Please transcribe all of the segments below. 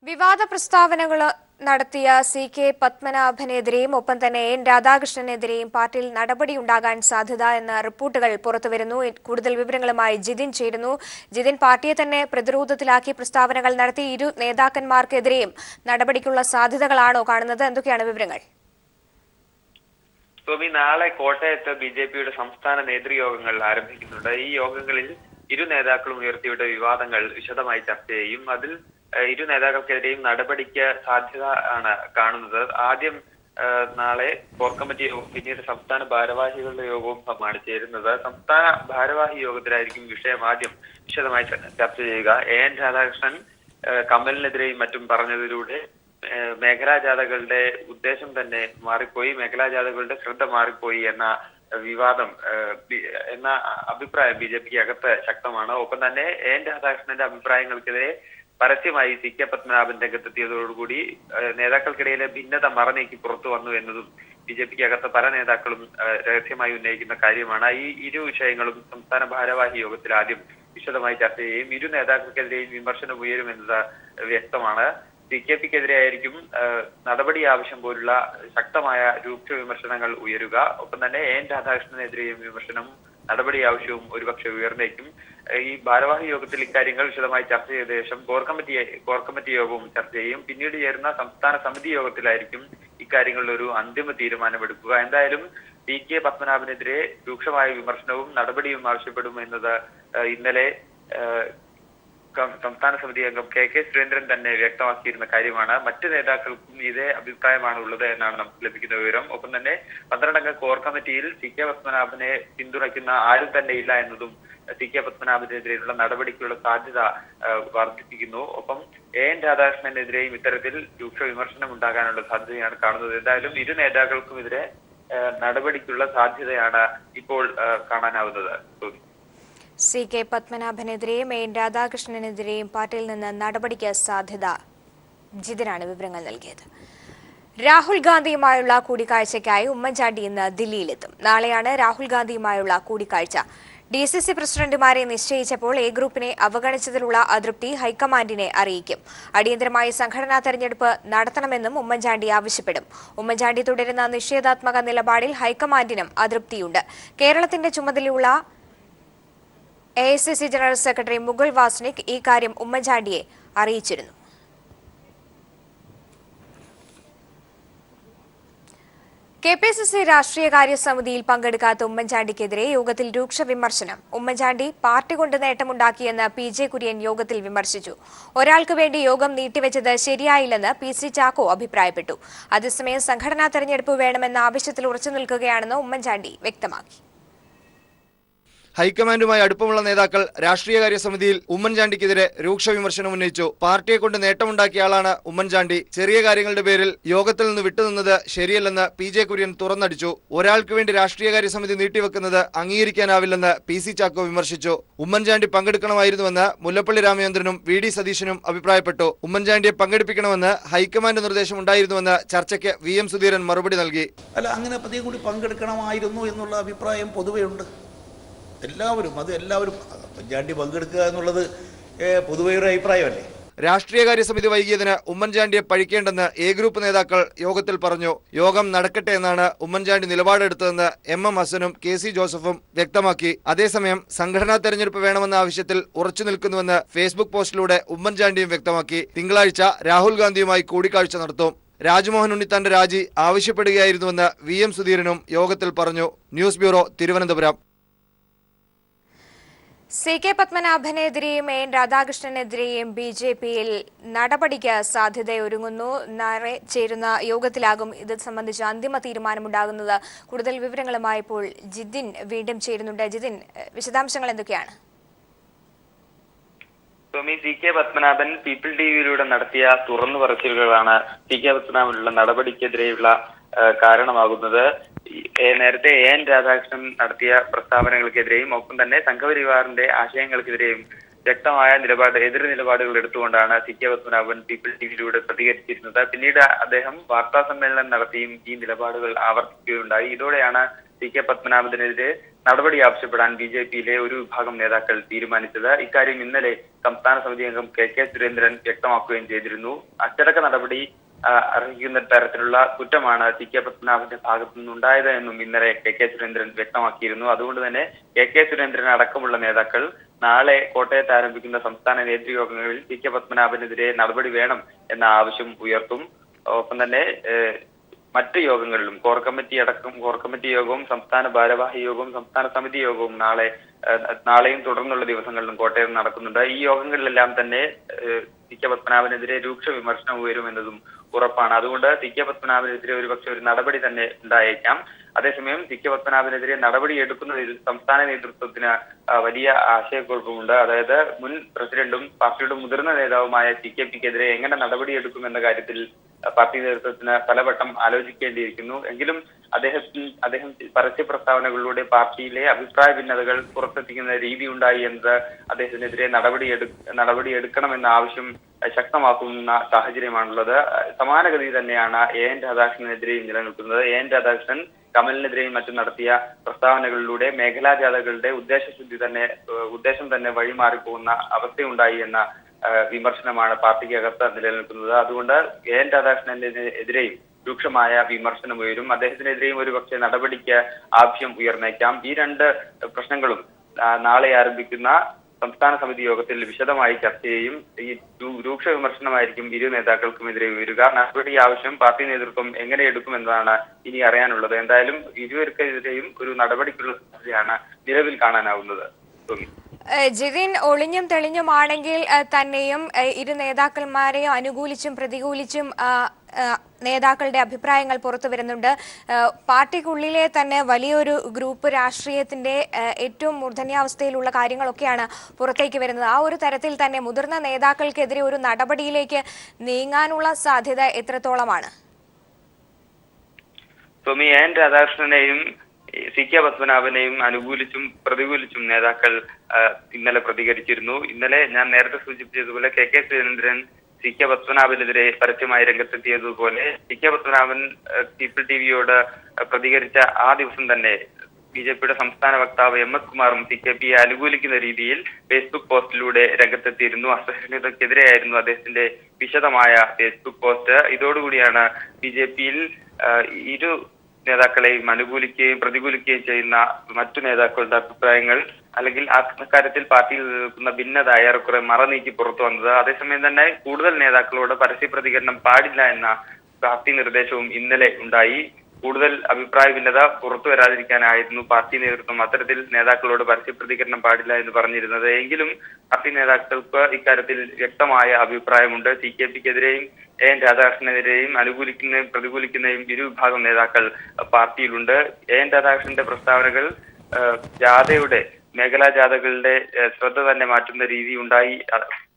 വിവാദ പ്രസ്താവനകൾ നടത്തിയ സി.കെ. പത്മനാഭനെതിരെയും ഒപ്പം തന്നെ എൻ രാധാകൃഷ്ണനെതിരെയും പാർട്ടിയിൽ നടപടിയുണ്ടാകാൻ സാധ്യത എന്ന റിപ്പോർട്ടുകൾ പുറത്തുവരുന്നു. കൂടുതൽ വിവരങ്ങളുമായി ജിതിൻ ചേരുന്നു. ജിതിൻ, പാർട്ടിയെ തന്നെ പ്രതിരോധത്തിലാക്കി പ്രസ്താവനകൾ നടത്തി ഇരു നേതാക്കന്മാർക്കെതിരെയും നടപടിക്കുള്ള സാധ്യതകളാണോ കാണുന്നത്? എന്തൊക്കെയാണ് വിവരങ്ങൾ? നാളെ കോട്ടയത്ത് ബി.ജെ.പിയുടെ സംസ്ഥാന നേതൃയോഗങ്ങൾ ആരംഭിക്കുന്നുണ്ട്. ഈ യോഗങ്ങളിൽ ഇരു നേതാക്കളും ഉയർത്തിയുടെ വിവാദങ്ങൾ വിശദമായി ചർച്ച ചെയ്യും. അതിൽ ഇരു നേതാക്കൾക്കെതിരെയും നടപടിക്ക് സാധ്യത ആണ് കാണുന്നത്. ആദ്യം നാളെ കോർ കമ്മിറ്റി യോഗവും പിന്നീട് സംസ്ഥാന ഭാരവാഹികളുടെ യോഗവും സമ്മാനിച്ച് ചേരുന്നത്. സംസ്ഥാന ഭാരവാഹി യോഗത്തിലായിരിക്കും വിഷയം ആദ്യം വിശദമായി ചർച്ച ചെയ്യുക. എൻ രാധാകൃഷ്ണൻ കമലിനെതിരെയും മറ്റും പറഞ്ഞതിലൂടെ മേഖലാ ജാഥകളുടെ ഉദ്ദേശം തന്നെ മാറിപ്പോയി, മേഖലാ ജാഥകളുടെ ശ്രദ്ധ മാറിപ്പോയി എന്ന വിവാദം എന്ന അഭിപ്രായം ബി.ജെ.പിക്ക് അകത്ത് ശക്തമാണ്. ഒപ്പം തന്നെ എൻ രാധാകൃഷ്ണന്റെ അഭിപ്രായങ്ങൾക്കെതിരെ പരസ്യമായി സി.കെ. പത്മനാഭൻ രംഗത്തെത്തിയതോടുകൂടി നേതാക്കൾക്കിടയിലെ ഭിന്നത മറനീക്കി പുറത്തു വന്നു എന്നതും ബി.ജെ.പിക്ക് അകത്ത് പല നേതാക്കളും രഹസ്യമായി ഉന്നയിക്കുന്ന കാര്യമാണ്. ഈ ഇരു വിഷയങ്ങളും സംസ്ഥാന ഭാരവാഹി യോഗത്തിൽ ആദ്യം വിശദമായി ചർച്ച ചെയ്യും. ഇരു നേതാക്കൾക്കെതിരെയും വിമർശനം ഉയരുമെന്നത് വ്യക്തമാണ്. സി.കെ.പിക്കെതിരെ ആയിരിക്കും നടപടി ആവശ്യം പോലുള്ള ശക്തമായ രൂക്ഷ വിമർശനങ്ങൾ ഉയരുക. ഒപ്പം തന്നെ എൻ രാധാകൃഷ്ണനെതിരെയും വിമർശനം നടപടി ആവശ്യവും ഒരുപക്ഷെ ഉയർന്നേക്കും. ഈ ഭാരവാഹി യോഗത്തിൽ ഇക്കാര്യങ്ങൾ വിശദമായി ചർച്ച ചെയ്ത ശേഷം കോർ കമ്മിറ്റി യോഗവും ചർച്ച ചെയ്യും. പിന്നീട് ചേരുന്ന സംസ്ഥാന സമിതി യോഗത്തിലായിരിക്കും ഇക്കാര്യങ്ങളിൽ ഒരു അന്തിമ തീരുമാനമെടുക്കുക. എന്തായാലും സി.കെ. പത്മനാഭനെതിരെ രൂക്ഷമായ വിമർശനവും നടപടിയും ആവശ്യപ്പെടുമെന്നത് ഇന്നലെ സംസ്ഥാന സമിതി അംഗം കെ സുരേന്ദ്രൻ തന്നെ വ്യക്തമാക്കിയിരുന്ന കാര്യമാണ്. മറ്റ് നേതാക്കൾക്കും ഇതേ അഭിപ്രായമാണ് ഉള്ളത് എന്നാണ് നമുക്ക് ലഭിക്കുന്ന വിവരം. ഒപ്പം തന്നെ 12 കോർ കമ്മിറ്റിയിൽ സി.കെ. പത്മനാഭനെ പിന്തുണയ്ക്കുന്ന ആരും തന്നെ ഇല്ല എന്നതും സി.കെ. പത്മനാഭനെതിരെയുള്ള നടപടിക്കുള്ള സാധ്യത വർദ്ധിപ്പിക്കുന്നു. ഒപ്പം എൻ രാധാകൃഷ്ണനെതിരെയും ഇത്തരത്തിൽ രൂക്ഷ വിമർശനം ഉണ്ടാകാനുള്ള സാധ്യതയാണ് കാണുന്നത്. എന്തായാലും ഇരു നേതാക്കൾക്കും എതിരെ നടപടിക്കുള്ള സാധ്യതയാണ് ഇപ്പോൾ കാണാനാവുന്നത്. സി.കെ. പത്മനാഭനെതിരെയും എൻ രാധാകൃഷ്ണനെതിരെയും പാർട്ടിയിൽ നിന്ന് നടപടിക്ക് സാധ്യത. ജിതിനാണ് വിവരങ്ങൾ നൽകിയത്. രാഹുൽ ഗാന്ധിയുമായുള്ള കൂടിക്കാഴ്ചയ്ക്കായി ഉമ്മൻചാണ്ടി ഇന്ന് ദില്ലിയിലെത്തും. നാളെയാണ് രാഹുൽ ഗാന്ധിയുമായുള്ള കൂടിക്കാഴ്ച. ഡി.സി.സി പ്രസിഡന്റുമാരെ നിശ്ചയിച്ചപ്പോൾ എ ഗ്രൂപ്പിനെ അവഗണിച്ചതിലുള്ള അതൃപ്തി ഹൈക്കമാൻഡിനെ അറിയിക്കും. അടിയന്തരമായി സംഘടനാ തെരഞ്ഞെടുപ്പ് നടത്തണമെന്നും ഉമ്മൻചാണ്ടി ആവശ്യപ്പെടും. ഉമ്മൻചാണ്ടി തുടരുന്ന നിഷേധാത്മക നിലപാടിൽ ഹൈക്കമാൻഡിനും അതൃപ്തിയുണ്ട്. കേരളത്തിന്റെ ചുമതലയുള്ള AICC general secretary Mukul Wasnik ഈ കാര്യം ഉമ്മൻചാണ്ടിയെ അറിയിച്ചിരുന്നു. കെ.പി.സി.സി രാഷ്ട്രീയകാര്യ സമിതിയിൽ പങ്കെടുക്കാത്ത ഉമ്മൻചാണ്ടിക്കെതിരെ യോഗത്തിൽ രൂക്ഷ വിമർശനം. ഉമ്മൻചാണ്ടി പാർട്ടി കൊണ്ട് നേട്ടമുണ്ടാക്കിയെന്ന് പി.ജെ. കുര്യൻ യോഗത്തിൽ വിമർശിച്ചു. ഒരാൾക്ക് വേണ്ടി യോഗം നീട്ടിവെച്ചത് ശരിയായില്ലെന്ന് പി.സി. ചാക്കോ അഭിപ്രായപ്പെട്ടു. അതേസമയം സംഘടനാ തെരഞ്ഞെടുപ്പ് വേണമെന്ന ആവശ്യത്തിൽ ഉറച്ചു നിൽക്കുകയാണെന്ന് ഉമ്മൻചാണ്ടി വ്യക്തമാക്കി. ഹൈക്കമാൻഡുമായി അടുപ്പമുള്ള നേതാക്കൾ രാഷ്ട്രീയകാര്യ സമിതിയിൽ ഉമ്മൻചാണ്ടിക്കെതിരെ രൂക്ഷ വിമർശനം ഉന്നയിച്ചു. പാർട്ടിയെ കൊണ്ട് നേട്ടമുണ്ടാക്കിയ ആളാണ് ഉമ്മൻചാണ്ടി. ചെറിയ കാര്യങ്ങളുടെ പേരിൽ യോഗത്തിൽ നിന്ന് വിട്ടുനിന്നത് ശരിയല്ലെന്ന് പി.ജെ. കുര്യൻ തുറന്നടിച്ചു. ഒരാൾക്ക് വേണ്ടി രാഷ്ട്രീയകാര്യ സമിതി നീട്ടിവെക്കുന്നത് അംഗീകരിക്കാനാവില്ലെന്ന് പി.സി. ചാക്കോ വിമർശിച്ചു. ഉമ്മൻചാണ്ടി പങ്കെടുക്കണമായിരുന്നുവെന്ന് മുല്ലപ്പള്ളി രാമചന്ദ്രനും വി.ഡി. സതീശനും അഭിപ്രായപ്പെട്ടു. ഉമ്മൻചാണ്ടിയെ പങ്കെടുപ്പിക്കണമെന്ന് ഹൈക്കമാൻഡ് നിർദ്ദേശം ഉണ്ടായിരുന്നുവെന്ന് ചർച്ചയ്ക്ക് വി.എം. സുധീരൻ മറുപടി നൽകി. അങ്ങനെ പതിയെ കൂടി പങ്കെടുക്കണമായിരുന്നു എന്നുള്ള അഭിപ്രായം പൊതുവെയുണ്ട്. എല്ലാവരും ഉമ്മൻചാണ്ടി പങ്കെടുക്കുക എന്നുള്ളത് പൊതുവെ ഒരു അഭിപ്രായമല്ലേ. രാഷ്ട്രീയകാര്യ സമിതി വൈകിയതിന് ഉമ്മൻചാണ്ടിയെ പഴിക്കേണ്ടെന്ന് എ ഗ്രൂപ്പ് നേതാക്കൾ യോഗത്തിൽ പറഞ്ഞു. യോഗം നടക്കട്ടെ എന്നാണ് ഉമ്മൻചാണ്ടി നിലപാടെടുത്തതെന്ന് എം.എം. ഹസനും കെ.സി. ജോസഫും വ്യക്തമാക്കി. അതേസമയം സംഘടനാ തെരഞ്ഞെടുപ്പ് വേണമെന്ന ആവശ്യത്തിൽ ഉറച്ചു നിൽക്കുന്നുവെന്ന് ഫേസ്ബുക്ക് പോസ്റ്റിലൂടെ ഉമ്മൻചാണ്ടിയും വ്യക്തമാക്കി. തിങ്കളാഴ്ച രാഹുൽ ഗാന്ധിയുമായി കൂടിക്കാഴ്ച നടത്തും. രാജ്മോഹൻ ഉണ്ണിത്താന്റെ രാജി ആവശ്യപ്പെടുകയായിരുന്നുവെന്ന് വി.എം. സുധീരനും യോഗത്തിൽ പറഞ്ഞു. News bureau, Thiruvananthapuram. സി.കെ. പത്മനാഭനെതിരെയും എൻ രാധാകൃഷ്ണനെതിരെയും ബി.ജെ.പിയിൽ നടപടിക്ക് സാധ്യതയൊരുങ്ങുന്നു. നാളെ ചേരുന്ന യോഗത്തിലാകും ഇത് സംബന്ധിച്ച് അന്തിമ തീരുമാനമുണ്ടാകുന്നത്. കൂടുതൽ വിവരങ്ങളുമായി ഇപ്പോൾ ജിതിൻ വീണ്ടും ചേരുന്നുണ്ട്. ജിതിൻ, വിശദാംശങ്ങൾ എന്തൊക്കെയാണ്? സി.കെ. പത്മനാഭൻ പീപ്പിൾ ടിവിയിലൂടെ നടത്തിയ തുറന്നു പറച്ചിലുകളാണ് സി.കെ. പത്മനാഭനുള്ള നടപടിക്കെതിരെയുള്ള കാരണമാകുന്നത്. നേരത്തെ എൻ രാധാകൃഷ്ണൻ നടത്തിയ പ്രസ്താവനകൾക്കെതിരെയും ഒപ്പം തന്നെ സംഘപരിവാറിന്റെ ആശയങ്ങൾക്കെതിരെയും വ്യക്തമായ എതിർ നിലപാടുകൾ എടുത്തുകൊണ്ടാണ് സി.കെ. പത്മനാഭൻ പീപ്പിൾ ടിവിയിലൂടെ പ്രതികരിച്ചിരുന്നത്. പിന്നീട് അദ്ദേഹം വാർത്താ സമ്മേളനം നടത്തിയും ഈ നിലപാടുകൾ ആവർത്തിക്കുകയുണ്ടായി. ഇതോടെയാണ് കെ പത്മനാഭനെതിരെ നടപടി ആവശ്യപ്പെടാൻ BJPയിലെ ഒരു വിഭാഗം നേതാക്കൾ തീരുമാനിച്ചത്. ഇക്കാര്യം ഇന്നലെ സംസ്ഥാന സമിതി അംഗം കെ സുരേന്ദ്രൻ വ്യക്തമാക്കുകയും ചെയ്തിരുന്നു. അച്ചടക്ക നടപടി അർഹിക്കുന്ന തരത്തിലുള്ള കുറ്റമാണ് കെ പത്മനാഭന്റെ ഭാഗത്തു നിന്നുണ്ടായത് എന്നും ഇന്നലെ കെ സുരേന്ദ്രൻ വ്യക്തമാക്കിയിരുന്നു. അതുകൊണ്ട് തന്നെ കെ സുരേന്ദ്രൻ അടക്കമുള്ള നേതാക്കൾ നാളെ കോട്ടയത്ത് ആരംഭിക്കുന്ന സംസ്ഥാന നേതൃയോഗങ്ങളിൽ കെ പത്മനാഭനെതിരെ നടപടി വേണം എന്ന ആവശ്യം ഉയർത്തും. ഒപ്പം തന്നെ മറ്റ് യോഗങ്ങളിലും കോർ കമ്മിറ്റി യോഗവും സംസ്ഥാന ഭാരവാഹി യോഗവും സംസ്ഥാന സമിതി യോഗവും നാളെയും തുടർന്നുള്ള ദിവസങ്ങളിലും കോട്ടയം നടക്കുന്നുണ്ട്. ഈ യോഗങ്ങളിലെല്ലാം തന്നെ കെ പത്മനാഭനെതിരെ രൂക്ഷ വിമർശനം ഉയരുമെന്നതും ഉറപ്പാണ്. അതുകൊണ്ട് കെ പത്മനാഭനെതിരെ ഒരുപക്ഷെ ഒരു നടപടി തന്നെ ഉണ്ടായേക്കാം. അതേസമയം കെ പത്മനാഭനെതിരെ നടപടി എടുക്കുന്നതിൽ സംസ്ഥാന നേതൃത്വത്തിന് വലിയ ആശയക്കുഴപ്പമുണ്ട്. അതായത് മുൻ പ്രസിഡന്റും പാർട്ടിയുടെ മുതിർന്ന നേതാവുമായ പിക്കെതിരെ എങ്ങനെ നടപടിയെടുക്കുമെന്ന കാര്യത്തിൽ പാർട്ടി നേതൃത്വത്തിന് പലവട്ടം ആലോചിക്കേണ്ടിയിരിക്കുന്നു. എങ്കിലും അദ്ദേഹം പരസ്യ പ്രസ്താവനകളിലൂടെ പാർട്ടിയിലെ അഭിപ്രായ ഭിന്നതകൾ പുറത്തെത്തിക്കുന്ന രീതി ഉണ്ടായി എന്നത് അദ്ദേഹത്തിനെതിരെ നടപടി എടുക്കണമെന്ന ആവശ്യം ശക്തമാക്കുന്ന സാഹചര്യമാണുള്ളത്. സമാനഗതി തന്നെയാണ് എൻ രാധാകൃഷ്ണനെതിരെയും നിലനിൽക്കുന്നത്. എൻ രാധാകൃഷ്ണൻ കമലിനെതിരെയും മറ്റും നടത്തിയ പ്രസ്താവനകളിലൂടെ മേഖലാ ജാഥകളുടെ ഉദ്ദേശം തന്നെ വഴിമാറിപ്പോകുന്ന അവസ്ഥയുണ്ടായി എന്ന വിമർശനമാണ് പാർട്ടിക്കകത്ത് നിലനിൽക്കുന്നത്. അതുകൊണ്ട് എൻ രാധാകൃഷ്ണനെതിരെയും രൂക്ഷമായ വിമർശനം ഉയരും. അദ്ദേഹത്തിനെതിരെയും ഒരുപക്ഷെ നടപടിക്ക് ആവശ്യം ഉയർന്നേക്കാം. ഈ രണ്ട് പ്രശ്നങ്ങളും നാളെ ആരംഭിക്കുന്ന സംസ്ഥാന സമിതി യോഗത്തിൽ വിശദമായി ചർച്ച ചെയ്യും. ഈ രൂക്ഷ വിമർശനമായിരിക്കും ഇരു നേതാക്കൾക്കുമെതിരെ ഉയരുക. നടപടി ആവശ്യം പാർട്ടി നേതൃത്വം എങ്ങനെ എടുക്കുമെന്നതാണ് ഇനി അറിയാനുള്ളത്. എന്തായാലും ഇരുവർക്കെതിരെയും ഒരു നടപടിക്കുള്ള സാധ്യതയാണ് നിലവിൽ കാണാനാവുന്നത്. ജിതിൻ, ഒളിഞ്ഞും തെളിഞ്ഞുമാണെങ്കിൽ തന്നെയും ഇരു നേതാക്കന്മാരെയും അനുകൂലിച്ചും പ്രതികൂലിച്ചും നേതാക്കളുടെ അഭിപ്രായങ്ങൾ പുറത്തു വരുന്നുണ്ട്. പാർട്ടിക്കുള്ളിലെ തന്നെ വലിയൊരു ഗ്രൂപ്പ് രാഷ്ട്രീയത്തിന്റെ ഏറ്റവും മൂർധന്യാവസ്ഥയിലുള്ള കാര്യങ്ങളൊക്കെയാണ് പുറത്തേക്ക് വരുന്നത്. ആ ഒരു തരത്തിൽ തന്നെ മുതിർന്ന നേതാക്കൾക്കെതിരെ ഒരു നടപടിയിലേക്ക് നീങ്ങാനുള്ള സാധ്യത എത്രത്തോളമാണ്? എൻ രാധാകൃഷ്ണനെയും കെ പത്മനാഭനെയും അനുകൂലിച്ചും പ്രതികൂലിച്ചും നേതാക്കൾ ഇന്നലെ പ്രതികരിച്ചിരുന്നു. ഇന്നലെ ഞാൻ നേരത്തെ സൂചിപ്പിച്ചതുപോലെ കെ സുരേന്ദ്രൻ കെ പത്മനാഭനെതിരെ പരസ്യമായി രംഗത്തെത്തിയതുപോലെ കെ പത്മനാഭൻ പീപ്പിൾ ടിവിയോട് പ്രതികരിച്ച ആ ദിവസം തന്നെ BJPയുടെ സംസ്ഥാന വക്താവ് MS കുമാറും CKPയെ അനുകൂലിക്കുന്ന രീതിയിൽ ഫേസ്ബുക്ക് പോസ്റ്റിലൂടെ രംഗത്തെത്തിയിരുന്നു. അസഹിഷ്ണുതക്കെതിരെയായിരുന്നു അദ്ദേഹത്തിന്റെ വിശദമായ ഫേസ്ബുക്ക് പോസ്റ്റ്. ഇതോടുകൂടിയാണ് BJPയിൽ ഇരു നേതാക്കളെയും അനുകൂലിക്കുകയും പ്രതികൂലിക്കുകയും ചെയ്യുന്ന മറ്റു നേതാക്കളുടെ അഭിപ്രായങ്ങൾ അല്ലെങ്കിൽ അക്കാര്യത്തിൽ പാർട്ടിയിൽ നിൽക്കുന്ന ഭിന്നത ഏറെക്കുറെ മറനീക്കി പുറത്തു വന്നത്. അതേസമയം തന്നെ കൂടുതൽ നേതാക്കളോട് പരസ്യ പ്രതികരണം പാടില്ല എന്ന പാർട്ടി നിർദ്ദേശവും ഇന്നലെ ഉണ്ടായി. കൂടുതൽ അഭിപ്രായ ഭിന്നത പുറത്തു വരാതിരിക്കാനായിരുന്നു പാർട്ടി നേതൃത്വം അത്തരത്തിൽ നേതാക്കളോട് പരസ്യ പ്രതികരണം പാടില്ല എന്ന് പറഞ്ഞിരുന്നത്. എങ്കിലും പാർട്ടി നേതാക്കൾക്ക് ഇക്കാര്യത്തിൽ വ്യക്തമായ അഭിപ്രായമുണ്ട്. CKPക്കെതിരെയും എൻ രാധാകൃഷ്ണനെതിരെയും അനുകൂലിക്കുന്നതും പ്രതികൂലിക്കുന്നതും ഇരു വിഭാഗം നേതാക്കൾ പാർട്ടിയിലുണ്ട്. എൻ രാധാകൃഷ്ണന്റെ പ്രസ്താവനകൾ മേഖലാ ജാഥകളുടെ ശ്രദ്ധ തന്നെ മാറ്റുന്ന രീതി ഉണ്ടായി,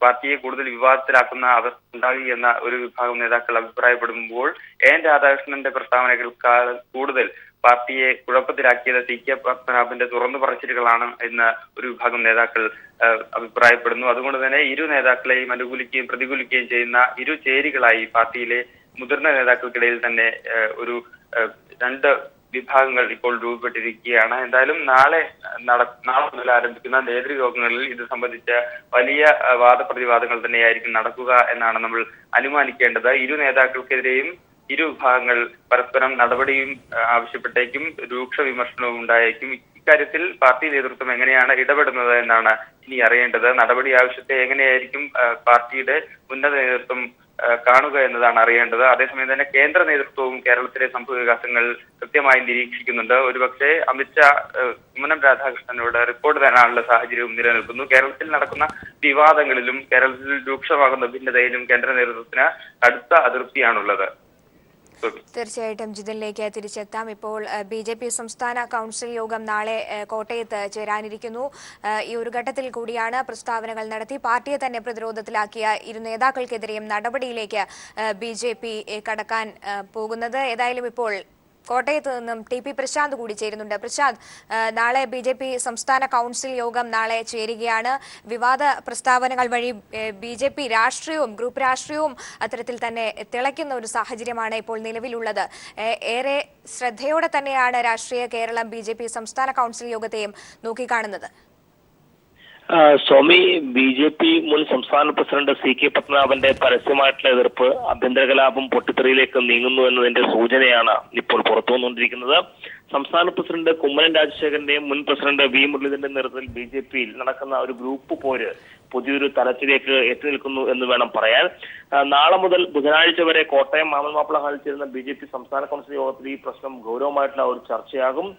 പാർട്ടിയെ കൂടുതൽ വിവാദത്തിലാക്കുന്ന അവസ്ഥ ഉണ്ടായി എന്ന ഒരു വിഭാഗം നേതാക്കൾ അഭിപ്രായപ്പെടുമ്പോൾ എൻ രാധാകൃഷ്ണന്റെ പ്രസ്താവനകൾക്കാൾ കൂടുതൽ പാർട്ടിയെ കുഴപ്പത്തിലാക്കിയത് കെ പത്മനാഭന്റെ തുറന്നു പറച്ചിലുകളാണ് എന്ന് ഒരു വിഭാഗം നേതാക്കൾ അഭിപ്രായപ്പെടുന്നു. അതുകൊണ്ട് തന്നെ ഇരു നേതാക്കളെയും അനുകൂലിക്കുകയും പ്രതികൂലിക്കുകയും ചെയ്യുന്ന ഇരു ചേരികളായി പാർട്ടിയിലെ മുതിർന്ന നേതാക്കൾക്കിടയിൽ തന്നെ ഒരു രണ്ട് വിഭാഗങ്ങൾ ഇപ്പോൾ രൂപപ്പെട്ടിരിക്കുകയാണ്. എന്തായാലും നാളെ മുതൽ ആരംഭിക്കുന്ന നേതൃയോഗങ്ങളിൽ ഇത് സംബന്ധിച്ച വലിയ വാദപ്രതിവാദങ്ങൾ തന്നെയായിരിക്കും നടക്കുക എന്നാണ് നമ്മൾ അനുമാനിക്കേണ്ടത്. ഇരു നേതാക്കൾക്കെതിരെയും ഇരു വിഭാഗങ്ങൾ പരസ്പരം നടപടിയും ആവശ്യപ്പെട്ടേക്കും, രൂക്ഷ വിമർശനവും ഉണ്ടായേക്കും. ഇക്കാര്യത്തിൽ പാർട്ടി നേതൃത്വം എങ്ങനെയാണ് ഇടപെടുന്നത് എന്നാണ് ഇനി അറിയേണ്ടത്. നടപടി ആവശ്യത്തെ എങ്ങനെയായിരിക്കും പാർട്ടിയുടെ ഉന്നത നേതൃത്വം കാണുക എന്നതാണ് അറിയേണ്ടത്. അതേസമയം തന്നെ കേന്ദ്ര നേതൃത്വവും കേരളത്തിലെ സംഭവവികാസങ്ങൾ കൃത്യമായി നിരീക്ഷിക്കുന്നുണ്ട്. ഒരുപക്ഷെ അമിത്ഷാ കുമ്മനം രാധാകൃഷ്ണനോട് റിപ്പോർട്ട് തരാനുള്ള സാഹചര്യവും നിലനിൽക്കുന്നു. കേരളത്തിൽ നടക്കുന്ന വിവാദങ്ങളിലും കേരളത്തിൽ രൂക്ഷമാകുന്ന ഭിന്നതയിലും കേന്ദ്ര നേതൃത്വത്തിന് കടുത്ത അതൃപ്തിയാണുള്ളത്. തീർച്ചയായിട്ടും ജിതിനിലേക്ക് തിരിച്ചെത്താം. ഇപ്പോൾ BJP സംസ്ഥാന കൗൺസിൽ യോഗം നാളെ കോട്ടയത്ത് ചേരാനിരിക്കുന്നു. ഈ ഒരു ഘട്ടത്തിൽ കൂടിയാണ് പ്രസ്താവനകൾ നടത്തി പാർട്ടിയെ തന്നെ പ്രതിരോധത്തിലാക്കിയ ഇരു നേതാക്കൾക്കെതിരെയും നടപടിയിലേക്ക് BJP കടക്കാൻ പോകുന്നത്. ഏതായാലും ഇപ്പോൾ കോട്ടയത്ത് നിന്നും ടി.പി. പ്രശാന്ത് കൂടി ചേരുന്നുണ്ട്. പ്രശാന്ത്, നാളെ ബി.ജെ.പി. സംസ്ഥാന കൗൺസിൽ യോഗം നാളെ ചേരുകയാണ്. വിവാദ പ്രസ്താവനകൾ വഴി ബി.ജെ.പി. രാഷ്ട്രീയവും ഗ്രൂപ്പ് രാഷ്ട്രീയവും അത്തരത്തിൽ തന്നെ തിളയ്ക്കുന്ന ഒരു സാഹചര്യമാണ് ഇപ്പോൾ നിലവിലുള്ളത്. ഏറെ ശ്രദ്ധയോടെ തന്നെയാണ് രാഷ്ട്രീയ കേരളം ബി.ജെ.പി. സംസ്ഥാന കൗൺസിൽ യോഗത്തെയും നോക്കിക്കാണുന്നത്. സ്വാമി, ബി.ജെ.പി. മുൻ സംസ്ഥാന പ്രസിഡന്റ് C.K. പത്മനാഭന്റെ പരസ്യമായിട്ടുള്ള എതിർപ്പ് ആഭ്യന്തര കലാപം പൊട്ടിത്തെറിയിലേക്ക് നീങ്ങുന്നു എന്നതിന്റെ സൂചനയാണ് ഇപ്പോൾ പുറത്തു വന്നുകൊണ്ടിരിക്കുന്നത്. സംസ്ഥാന പ്രസിഡന്റ് കുമ്മനം രാജശേഖരന്റെയും മുൻ പ്രസിഡന്റ് വി മുരളീധരന്റെ നേതൃത്വത്തിൽ ബി.ജെ.പിയിൽ നടക്കുന്ന ഒരു ഗ്രൂപ്പ് പോര് പുതിയൊരു തലത്തിലേക്ക് എത്തി നിൽക്കുന്നു എന്ന് വേണം പറയാൻ. നാളെ മുതൽ ബുധനാഴ്ച വരെ കോട്ടയം മാമൻ മാപ്പിള ഹാളിൽ ചേരുന്ന ബി.ജെ.പി. സംസ്ഥാന കൗൺസിൽ യോഗത്തിൽ ഈ പ്രശ്നം ഗൗരവമായിട്ടുള്ള ഒരു ചർച്ചയാകും.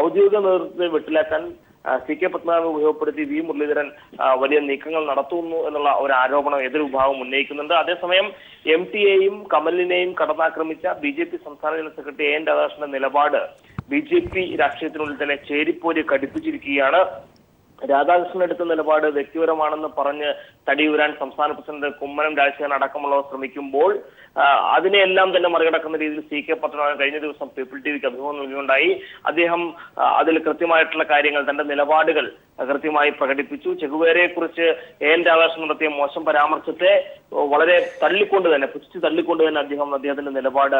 ഔദ്യോഗിക നേതൃത്വത്തെ വെട്ടിലാക്കാൻ C.K. പത്മനാഭൻ ഉപയോഗപ്പെടുത്തി വി മുരളീധരൻ വലിയ നീക്കങ്ങൾ നടത്തുന്നു എന്നുള്ള ഒരു ആരോപണം എതിർ വിഭാഗം ഉന്നയിക്കുന്നുണ്ട്. അതേസമയം MT-യെയും കമലിനെയും കടന്നാക്രമിച്ച ബി.ജെ.പി. സംസ്ഥാന ജനറൽ സെക്രട്ടറി A.N. രാധാകൃഷ്ണന്റെ നിലപാട് ബി.ജെ.പി. രാഷ്ട്രീയത്തിനുള്ളിൽ തന്നെ ചേരിപ്പോര് കടുപ്പിച്ചിരിക്കുകയാണ്. രാധാകൃഷ്ണൻ എടുത്ത നിലപാട് വ്യക്തിപരമാണെന്ന് പറഞ്ഞ് തടിയൂരാൻ സംസ്ഥാന പ്രസിഡന്റ് കുമ്മനം രാജശേഖരൻ അടക്കമുള്ളവർ ശ്രമിക്കുമ്പോൾ അതിനെല്ലാം തന്നെ മറികടക്കുന്ന രീതിയിൽ C.K. പത്മനാഭൻ കഴിഞ്ഞ ദിവസം പീപ്പിൾ ടിവിക്ക് അഭിമുഖം നൽകുകയുണ്ടായി. അദ്ദേഹം അതിൽ കൃത്യമായിട്ടുള്ള കാര്യങ്ങൾ, തന്റെ നിലപാടുകൾ കൃത്യമായി പ്രകടിപ്പിച്ചു. ചെഗുവേരയെ കുറിച്ച് A.N. രാധാകൃഷ്ണൻ നടത്തിയ മോശം പരാമർശത്തെ വളരെ പുച്ഛിച്ച് തള്ളിക്കൊണ്ട് തന്നെ അദ്ദേഹത്തിന്റെ നിലപാട്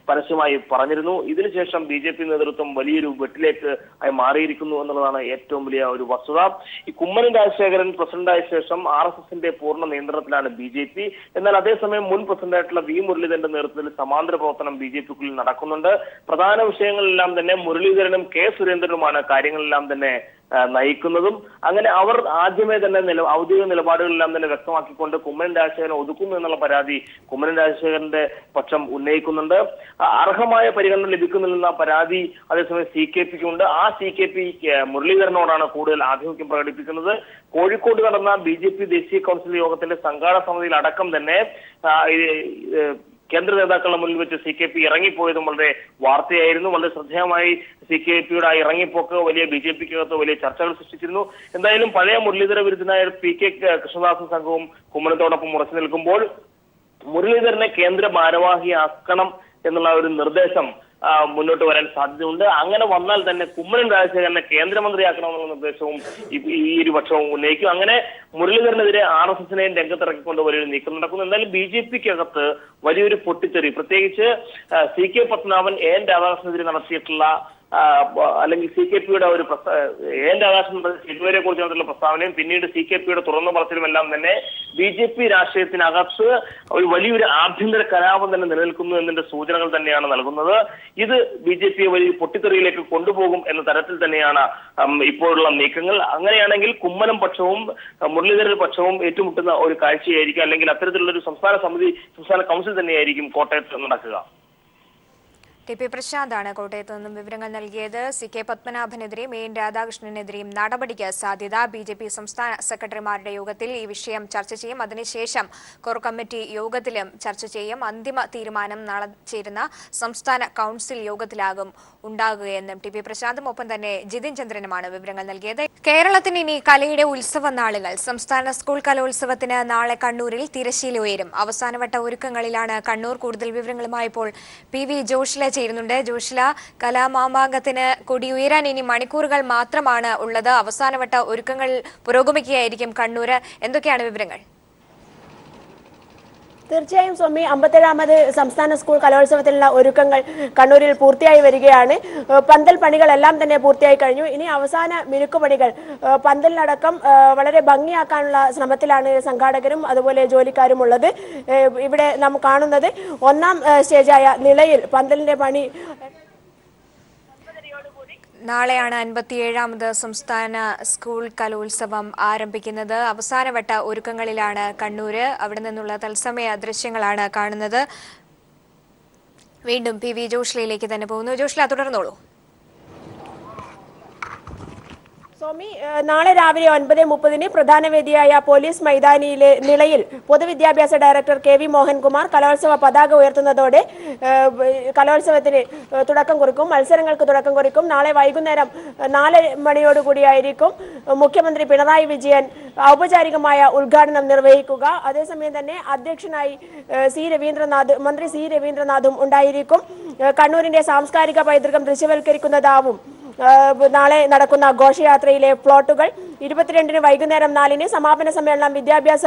പരസ്യമായി പറഞ്ഞിരുന്നു. ഇതിനുശേഷം ബി.ജെ.പി. നേതൃത്വം വലിയൊരു വെട്ടിലേക്ക് ആയി മാറിയിരിക്കുന്നു എന്നുള്ളതാണ് ഏറ്റവും വലിയ ഒരു വസ്തുത. ഈ കുമ്മനം രാജശേഖരൻ പ്രസിഡന്റായ ശേഷം RSSന്റെ പൂർണ്ണ നിയന്ത്രണത്തിലാണ് ബി.ജെ.പി. എന്നാൽ അതേസമയം മുൻ പ്രസിഡന്റായിട്ടുള്ള വി മുരളീധരന്റെ നേതൃത്വത്തിൽ സമാന്തര പ്രവർത്തനം ബി.ജെ.പിക്കുള്ളിൽ നടക്കുന്നുണ്ട്. പ്രധാന വിഷയങ്ങളെല്ലാം തന്നെ മുരളീധരനും K. സുരേന്ദ്രനുമാണ് കാര്യങ്ങളെല്ലാം തന്നെ നയിക്കുന്നതും. അങ്ങനെ അവർ ആദ്യമേ തന്നെ ഔദ്യോഗിക നിലപാടുകളെല്ലാം തന്നെ വ്യക്തമാക്കിക്കൊണ്ട് കുമ്മനം രാജശേഖരൻ ഒതുക്കും എന്നുള്ള പരാതി കുമ്മനം രാജശേഖരന്റെ പക്ഷം ഉന്നയിക്കുന്നുണ്ട്. അർഹമായ പരിഗണന ലഭിക്കുന്നില്ലെന്ന പരാതി അതേസമയം CKPക്കുണ്ട്. ആ CKP മുരളീധരനോടാണ് കൂടുതൽ ആഭിമുഖ്യം പ്രകടിപ്പിക്കുന്നത്. കോഴിക്കോട് നടന്ന ബി.ജെ.പി. ദേശീയ കൗൺസിൽ യോഗത്തിന്റെ സംഘാടക സമിതിയിൽ അടക്കം തന്നെ കേന്ദ്ര നേതാക്കളുടെ മുന്നിൽ വെച്ച് CKP ഇറങ്ങിപ്പോയതും വളരെ വാർത്തയായിരുന്നു. വളരെ ശ്രദ്ധേയമായി CKPയുടെ ആ ഇറങ്ങിപ്പോക്ക് വലിയ ബി.ജെ.പിക്കകത്ത് വലിയ ചർച്ചകൾ സൃഷ്ടിച്ചിരുന്നു. എന്തായാലും പഴയ മുരളീധര വിരുദ്ധനായ P.K. കൃഷ്ണദാസും സംഘവും കുമ്മനത്തോടൊപ്പം ഉറച്ചു നിൽക്കുമ്പോൾ മുരളീധരനെ കേന്ദ്ര ഭാരവാഹിയാക്കണം എന്നുള്ള ഒരു നിർദ്ദേശം മുന്നോട്ട് വരാൻ സാധ്യതയുണ്ട്. അങ്ങനെ വന്നാൽ തന്നെ കുമ്മനം രാജശേഖരനെ കേന്ദ്രമന്ത്രിയാക്കണമെന്നുള്ള നിർദ്ദേശവും ഈ ഒരു പക്ഷവും ഉന്നയിക്കും. അങ്ങനെ മുരളീധരനെതിരെ RSSനെയും രംഗത്തിറക്കിക്കൊണ്ട് വലിയൊരു നീക്കം നടക്കുന്നു. എന്തായാലും ബി.ജെ.പിക്കകത്ത് വലിയൊരു പൊട്ടിത്തെറി, പ്രത്യേകിച്ച് C.K. പത്മനാഭൻ A.N. രാധാകൃഷ്ണനെതിരെ നടത്തിയിട്ടുള്ള അല്ലെങ്കിൽ CKPയുടെ ഒരു A.N. രാധാകൃഷ്ണൻ ചെഗുവേരയെ കുറിച്ച് നടത്തിയുള്ള പ്രസ്താവനയും പിന്നീട് CKPയുടെ തുറന്നു പറച്ചിലുമെല്ലാം തന്നെ ബി.ജെ.പി. രാഷ്ട്രീയത്തിനകത്ത് ഒരു വലിയൊരു ആഭ്യന്തര കലാപം തന്നെ നിലനിൽക്കുന്നു എന്നതിന്റെ സൂചനകൾ തന്നെയാണ് നൽകുന്നത്. ഇത് ബി.ജെ.പിയെ വലിയ പൊട്ടിത്തെറിയിലേക്ക് കൊണ്ടുപോകും എന്ന തരത്തിൽ തന്നെയാണ് ഇപ്പോഴുള്ള നീക്കങ്ങൾ. അങ്ങനെയാണെങ്കിൽ കുമ്മനം പക്ഷവും മുരളീധരൻ പക്ഷവും ഏറ്റുമുട്ടുന്ന ഒരു കാഴ്ചയായിരിക്കും, അല്ലെങ്കിൽ അത്തരത്തിലുള്ള ഒരു സംസ്ഥാന കൗൺസിൽ തന്നെയായിരിക്കും കോട്ടയത്ത് നടക്കുക. ടി.പി. പ്രശാന്താണ് കോട്ടയത്ത് നിന്നും വിവരങ്ങൾ നൽകിയത്. C.K. പത്മനാഭനെതിരെയും A.N. രാധാകൃഷ്ണനെതിരെയും നടപടിക്ക് സാധ്യത. ബി.ജെ.പി. സംസ്ഥാന സെക്രട്ടറിമാരുടെ യോഗത്തിൽ ഈ വിഷയം ചർച്ച ചെയ്യും. അതിനുശേഷം കോർ കമ്മിറ്റി യോഗത്തിലും ചർച്ച ചെയ്യും. അന്തിമ തീരുമാനം നാളെ ചേരുന്ന സംസ്ഥാന കൗൺസിൽ യോഗത്തിലാകും ഉണ്ടാകുകയെന്നും ടി.പി. പ്രശാന്തും ഒപ്പം തന്നെ ജിതിൻ ചന്ദ്രനുമാണ് വിവരങ്ങൾ നൽകിയത്. കേരളത്തിന് ഇനി കലയുടെ ഉത്സവ നാളുകൾ. സംസ്ഥാന സ്കൂൾ കലോത്സവത്തിന് നാളെ കണ്ണൂരിൽ തിരശ്ശീല ഉയരും. അവസാനവട്ട ഒരുക്കങ്ങളിലാണ് കണ്ണൂർ. കൂടുതൽ വിവരങ്ങളുമായി ഇപ്പോൾ P.V. ജോഷില ചേരുന്നുണ്ട്. ജോഷില, കലാമാമാങ്കത്തിന് കൊടിയുയരാൻ ഇനി മണിക്കൂറുകൾ മാത്രമാണ് ഉള്ളത്. അവസാനവട്ട ഒരുക്കങ്ങൾ പുരോഗമിക്കുകയായിരിക്കും കണ്ണൂര്. എന്തൊക്കെയാണ് വിവരങ്ങൾ? തീർച്ചയായും സ്വാമി, 57ാമത് സംസ്ഥാന സ്കൂൾ കലോത്സവത്തിനുള്ള ഒരുക്കങ്ങൾ കണ്ണൂരിൽ പൂർത്തിയായി വരികയാണ്. പന്തൽ പണികളെല്ലാം തന്നെ പൂർത്തിയായി കഴിഞ്ഞു. ഇനി അവസാന മിനുക്കുപണികൾ പന്തലിനടക്കം വളരെ ഭംഗിയാക്കാനുള്ള ശ്രമത്തിലാണ് സംഘാടകരും അതുപോലെ ജോലിക്കാരും ഉള്ളത്. ഇവിടെ നാം കാണുന്നത് ഒന്നാം സ്റ്റേജായ നിലയിൽ പന്തലിന്റെ പണി നാളെയാണ് 57ാമത് സംസ്ഥാന സ്കൂൾ കലോത്സവം ആരംഭിക്കുന്നത്. അവസാനവട്ട ഒരുക്കങ്ങളിലാണ് കണ്ണൂര്. അവിടെ നിന്നുള്ള തത്സമയ ദൃശ്യങ്ങളാണ് കാണുന്നത്. വീണ്ടും P.V. ജോഷ്ലയിലേക്ക് തന്നെ പോകുന്നു. ജോഷ്ല, തുടർന്നോളൂ. സ്വാമി, നാളെ രാവിലെ 9:30 പ്രധാന വേദിയായ പോലീസ് മൈതാനിയിലെ നിളയിൽ പൊതുവിദ്യാഭ്യാസ ഡയറക്ടർ KV മോഹൻകുമാർ കലോത്സവ പതാക ഉയർത്തുന്നതോടെ കലോത്സവത്തിന് തുടക്കം കുറിക്കും, മത്സരങ്ങൾക്ക് തുടക്കം കുറിക്കും. നാളെ വൈകുന്നേരം 4 മണിയോടുകൂടിയായിരിക്കും മുഖ്യമന്ത്രി പിണറായി വിജയൻ ഔപചാരികമായ ഉദ്ഘാടനം നിർവഹിക്കുക. അതേസമയം തന്നെ അധ്യക്ഷനായി മന്ത്രി സി രവീന്ദ്രനാഥും ഉണ്ടായിരിക്കും. കണ്ണൂരിന്റെ സാംസ്കാരിക പൈതൃകം ദൃശ്യവൽക്കരിക്കുന്നതാവും നാളെ നടക്കുന്ന ഘോഷയാത്രയിലെ പ്ലോട്ടുകൾ. 22 വൈകുന്നേരം 4 സമാപന സമ്മേളനം വിദ്യാഭ്യാസ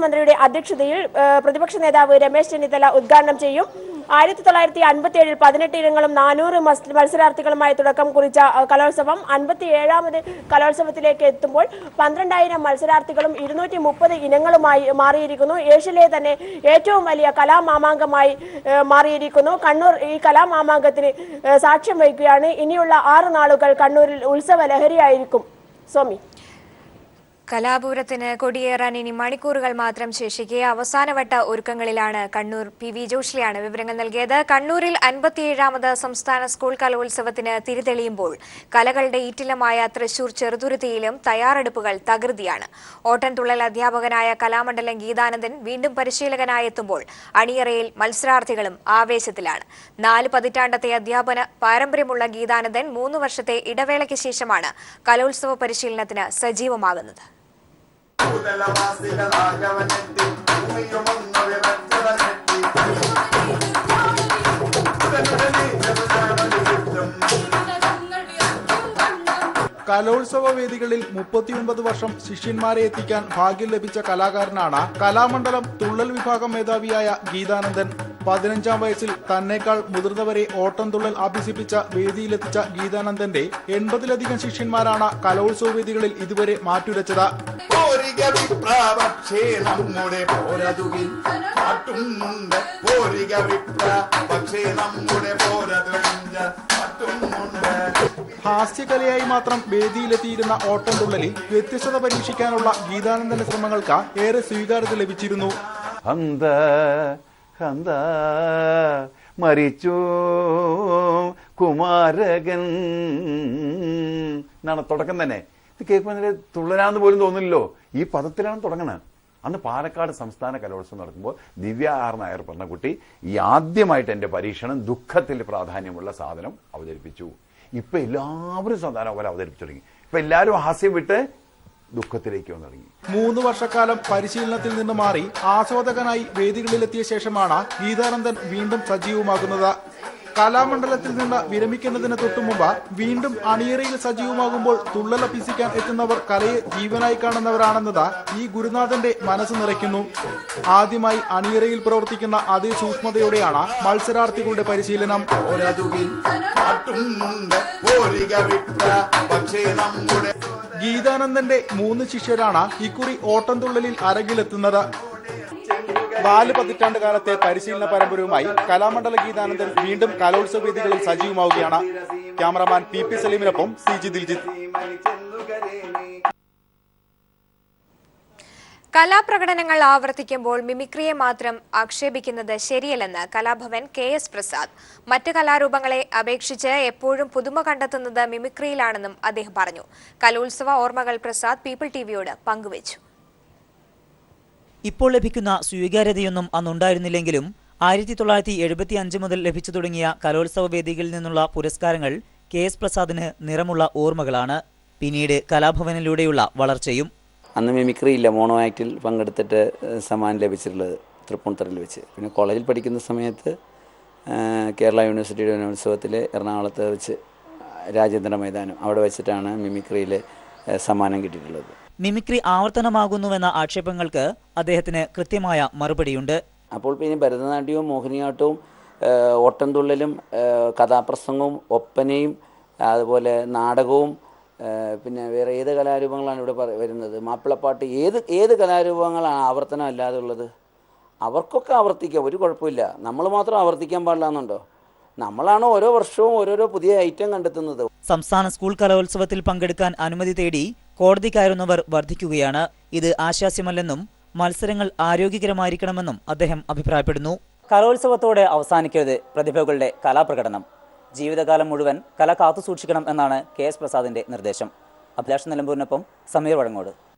മന്ത്രിയുടെ അധ്യക്ഷതയിൽ പ്രതിപക്ഷ നേതാവ് രമേശ് ചെന്നിത്തല ഉദ്ഘാടനം ചെയ്യും. 1957 18 ഇനങ്ങളും 400 മത്സരാർത്ഥികളുമായി തുടക്കം കുറിച്ച കലോത്സവം 57ാമത് കലോത്സവത്തിലേക്ക് എത്തുമ്പോൾ 12,000 മത്സരാർത്ഥികളും 230 ഇനങ്ങളുമായി മാറിയിരിക്കുന്നു. ഏഷ്യയിലെ തന്നെ ഏറ്റവും വലിയ കലാമാമാങ്കമായി മാറിയിരിക്കുന്നു. കണ്ണൂർ ഈ കലാമാമാങ്കത്തിന് സാക്ഷ്യം വഹിക്കുകയാണ്. ഇനിയുള്ള 6 നാളുകൾ കണ്ണൂരിൽ ഉത്സവ ലഹരിയായിരിക്കും. സ്വാമി, കലാപൂരത്തിന് കൊടിയേറാൻ ഇനി മണിക്കൂറുകൾ മാത്രം ശേഷിക്കെ അവസാനവട്ട ഒരുക്കങ്ങളിലാണ് കണ്ണൂർ. PV ജോഷ്ലിയാണ് വിവരങ്ങൾ നൽകിയത്. കണ്ണൂരിൽ 57ാമത് സംസ്ഥാന സ്കൂൾ കലോത്സവത്തിന് തിരിതെളിയുമ്പോൾ കലകളുടെ ഈറ്റിലമായ തൃശൂർ ചെറുതുരുത്തിയിലും തയ്യാറെടുപ്പുകൾ തകൃതിയാണ്. ഓട്ടൻതുള്ളൽ അധ്യാപകനായ കലാമണ്ഡലം ഗീതാനന്ദൻ വീണ്ടും പരിശീലകനായി എത്തുമ്പോൾ അണിയറയിൽ മത്സരാർത്ഥികളും ആവേശത്തിലാണ്. 4 പതിറ്റാണ്ടത്തെ അധ്യാപന പാരമ്പര്യമുള്ള ഗീതാനന്ദൻ 3 വർഷത്തെ ഇടവേളയ്ക്ക് ശേഷമാണ് കലോത്സവ പരിശീലനത്തിന് സജീവമാകുന്നത്. കലോത്സവ വേദികളിൽ 39 വർഷം ശിഷ്യന്മാരെ എത്തിക്കാൻ ഭാഗ്യം ലഭിച്ച കലാകാരനാണ് കലാമണ്ഡലം തുള്ളൽ വിഭാഗം മേധാവിയായ ഗീതാനന്ദൻ. 15ാം വയസ്സിൽ തന്നേക്കാൾ മുതിർന്നവരെ ഓട്ടംതുള്ളൽ അഭ്യസിപ്പിച്ച വേദിയിലെത്തിച്ച ഗീതാനന്ദന്റെ 80ലധികം ശിഷ്യന്മാരാണ് കലോത്സവ വേദികളിൽ ഇതുവരെ മാറ്റുരച്ചത്. ഹാസ്യകലയായി മാത്രം വേദിയിലെത്തിയിരുന്ന ഓട്ടംതുള്ളലിൽ വ്യത്യസ്തത പരീക്ഷിക്കാനുള്ള ഗീതാനന്ദന്റെ ശ്രമങ്ങൾക്ക് ഏറെ സ്വീകാര്യത ലഭിച്ചിരുന്നു. മരിച്ചു കുമാരകൻ എന്നാണ് തുടക്കം തന്നെ. ഇത് കേൾക്കുമ്പോൾ തുള്ളലാന്ന് പോലും തോന്നില്ലല്ലോ. ഈ പദത്തിലാണ് തുടങ്ങുന്നത്. അന്ന് പാലക്കാട് സംസ്ഥാന കലോത്സവം നടക്കുമ്പോൾ ദിവ്യ ആർ നായർ പറഞ്ഞ കുട്ടി ഈ ആദ്യമായിട്ട് എൻ്റെ പരീക്ഷണം ദുഃഖത്തിൽ പ്രാധാന്യമുള്ള സാധനം അവതരിപ്പിച്ചു. ഇപ്പൊ എല്ലാവരും സാധാരണ പോലെ അവതരിപ്പിച്ചു തുടങ്ങി. ഇപ്പൊ എല്ലാവരും ഹാസ്യം വിട്ട് ദുഃഖത്തിലേക്ക് വന്നു തുടങ്ങി. 3 വർഷക്കാലം പരിശീലനത്തിൽ നിന്ന് മാറി ആസ്വാദകനായി വേദികളിലെത്തിയ ശേഷമാണ് ഗീതാനന്ദൻ വീണ്ടും സജീവമാകുന്നത്. കലാമണ്ഡലത്തിൽ നിന്ന് വിരമിക്കുന്നതിന് തൊട്ടുമുമ്പ് വീണ്ടും അണിയറയിൽ സജീവമാകുമ്പോൾ തുള്ളൽ അഭ്യസിക്കാൻ എത്തുന്നവർ കലയെ ജീവനായി കാണുന്നവരാണെന്നത് ഈ ഗുരുനാഥന്റെ മനസ്സ് നിറയ്ക്കുന്നു. ആദ്യമായി അണിയറയിൽ പ്രവർത്തിക്കുന്ന അതേ സൂക്ഷ്മതയോടെയാണ് മത്സരാർത്ഥികളുടെ പരിശീലനം. ഗീതാനന്ദന്റെ 3 ശിഷ്യരാണ് ഇക്കുറി ഓട്ടംതുള്ളലിൽ അരങ്ങിലെത്തുന്നത്. 4 പതിറ്റാണ്ട് കാലത്തെ പരിശീലന പരമ്പരയുമായി കലാമണ്ഡല ഗീതാനന്ദൻ വീണ്ടും കലോത്സവ വേദികളിൽ സജീവമാവുകയാണ്. ക്യാമറമാൻ PP സലീമിനൊപ്പം CG ദിൽജിത്ത്. കലാപ്രകടനങ്ങൾ ആവർത്തിക്കുമ്പോൾ മിമിക്രിയെ മാത്രം ആക്ഷേപിക്കുന്നത് ശരിയല്ലെന്ന് കലാഭവൻ KS പ്രസാദ്. മറ്റ് കലാരൂപങ്ങളെ അപേക്ഷിച്ച് എപ്പോഴും പുതുമ കണ്ടെത്തുന്നത് മിമിക്രിയിലാണെന്നും അദ്ദേഹം പറഞ്ഞു. കലോത്സവ ഓർമ്മകൾ പ്രസാദ് പീപ്പിൾ TVയോട് പങ്കുവച്ചു. ഇപ്പോൾ ലഭിക്കുന്ന സ്വീകാര്യതയൊന്നും അന്നുണ്ടായിരുന്നില്ലെങ്കിലും 1975 മുതൽ ലഭിച്ചു തുടങ്ങിയ കലോത്സവ വേദികളിൽ നിന്നുള്ള പുരസ്കാരങ്ങൾ KS പ്രസാദിന് നിറമുള്ള ഓർമ്മകളാണ്. പിന്നീട് കലാഭവനിലൂടെയുള്ള വളർച്ചയും. അന്ന് മിമിക്രി ഇല്ല. മോണോ ആക്റ്റിൽ പങ്കെടുത്തിട്ട് സമ്മാനം ലഭിച്ചിട്ടുള്ളത് തൃപ്പൂണിത്തുറയിൽ വെച്ച്. പിന്നെ കോളേജിൽ പഠിക്കുന്ന സമയത്ത് കേരള യൂണിവേഴ്സിറ്റിയുടെ ഉത്സവത്തിൽ എറണാകുളത്ത് വെച്ച് രാജേന്ദ്ര മൈതാനം അവിടെ വെച്ചിട്ടാണ് മിമിക്രിയിൽ സമ്മാനം കിട്ടിയിട്ടുള്ളത്. മിമിക്രി ആവർത്തനമാകുന്നുവെന്ന ആക്ഷേപങ്ങൾക്ക് അദ്ദേഹത്തിന് കൃത്യമായ മറുപടിയുണ്ട്. അപ്പോൾ പിന്നെ ഭരതനാട്യവും മോഹിനിയാട്ടവും ഓട്ടംതുള്ളലും കഥാപ്രസംഗവും ഒപ്പനയും അതുപോലെ നാടകവും പിന്നെ വേറെ ഏത് കലാരൂപങ്ങളാണ് ഇവിടെ വരുന്നത്? മാപ്പിളപ്പാട്ട്, ഏത് കലാരൂപങ്ങളാണ് ആവർത്തനം അല്ലാതെ ഉള്ളത്? അവർക്കൊക്കെ ആവർത്തിക്കാം, ഒരു കുഴപ്പമില്ല. നമ്മൾ മാത്രം ആവർത്തിക്കാൻ പാടില്ല എന്നുണ്ടോ? നമ്മളാണ് ഓരോ വർഷവും ഓരോരോ പുതിയ ഐറ്റം കണ്ടെത്തുന്നത്. സംസ്ഥാന സ്കൂൾ കലോത്സവത്തിൽ പങ്കെടുക്കാൻ അനുമതി തേടി കോടതി കയറുന്നവർ വർദ്ധിക്കുകയാണ്. ഇത് ആശാസ്യമല്ലെന്നും മത്സരങ്ങൾ ആരോഗ്യകരമായിരിക്കണമെന്നും അദ്ദേഹം അഭിപ്രായപ്പെടുന്നു. കലോത്സവത്തോടെ അവസാനിക്കരുത് പ്രതിഭകളുടെ കലാപ്രകടനം. ജീവിതകാലം മുഴുവൻ കല കാത്തുസൂക്ഷിക്കണം എന്നാണ് KS പ്രസാദിന്റെ നിർദ്ദേശം. അഭിലാഷ് നിലമ്പൂരിനൊപ്പം സമീർ വഴങ്ങോട്.